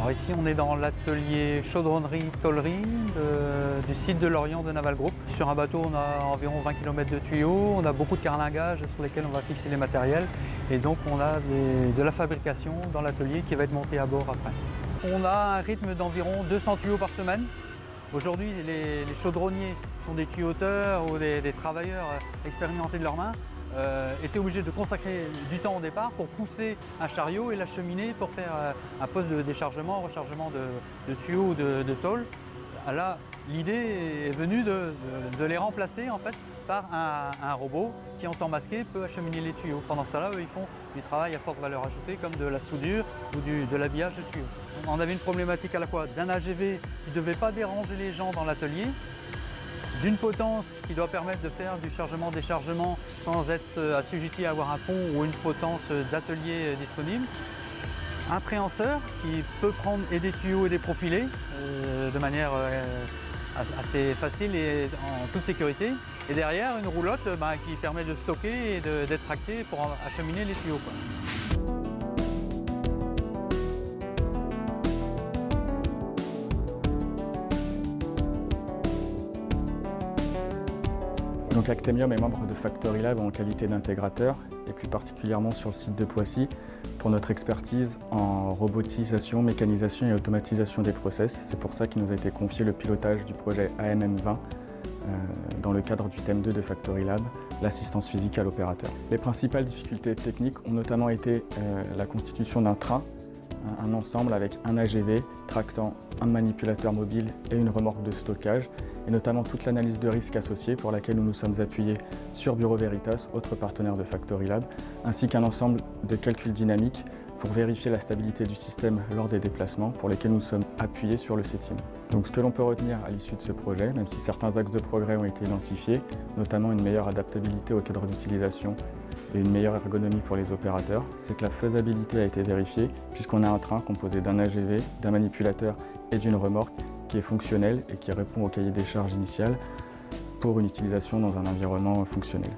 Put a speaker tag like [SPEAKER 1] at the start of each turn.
[SPEAKER 1] Alors ici on est dans l'atelier chaudronnerie-tôlerie du site de Lorient de Naval Group. Sur un bateau on a environ 20 km de tuyaux, on a beaucoup de carlingages sur lesquels on va fixer les matériels et donc on a de la fabrication dans l'atelier qui va être montée à bord après. On a un rythme d'environ 200 tuyaux par semaine. Aujourd'hui les chaudronniers sont des tuyauteurs ou des travailleurs expérimentés de leurs mains. Étaient obligés de consacrer du temps au départ pour pousser un chariot et l'acheminer pour faire un poste de déchargement, rechargement de tuyaux ou de tôle. Là, l'idée est venue de les remplacer en fait par un robot qui en temps masqué peut acheminer les tuyaux. Pendant ce temps-là, eux, ils font du travail à forte valeur ajoutée comme de la soudure ou de l'habillage de tuyaux. On avait une problématique à la fois d'un AGV qui ne devait pas déranger les gens dans l'atelier, d'une potence qui doit permettre de faire du chargement-déchargement sans être assujetti à avoir un pont ou une potence d'atelier disponible. Un préhenseur qui peut prendre et des tuyaux et des profilés de manière assez facile et en toute sécurité. Et derrière, une roulotte qui permet de stocker et d'être tracté pour acheminer les tuyaux.
[SPEAKER 2] Donc Actemium est membre de Factory Lab en qualité d'intégrateur et plus particulièrement sur le site de Poissy pour notre expertise en robotisation, mécanisation et automatisation des process. C'est pour ça qu'il nous a été confié le pilotage du projet AMM20 dans le cadre du thème 2 de Factory Lab, l'assistance physique à l'opérateur. Les principales difficultés techniques ont notamment été la constitution d'un train, un ensemble avec un AGV tractant un manipulateur mobile et une remorque de stockage, et notamment toute l'analyse de risque associée pour laquelle nous nous sommes appuyés sur Bureau Veritas, autre partenaire de Factory Lab, ainsi qu'un ensemble de calculs dynamiques pour vérifier la stabilité du système lors des déplacements pour lesquels nous sommes appuyés sur le CETIM. Donc ce que l'on peut retenir à l'issue de ce projet, même si certains axes de progrès ont été identifiés, notamment une meilleure adaptabilité au cadre d'utilisation et une meilleure ergonomie pour les opérateurs, c'est que la faisabilité a été vérifiée puisqu'on a un train composé d'un AGV, d'un manipulateur et d'une remorque qui est fonctionnel et qui répond au cahier des charges initial pour une utilisation dans un environnement fonctionnel.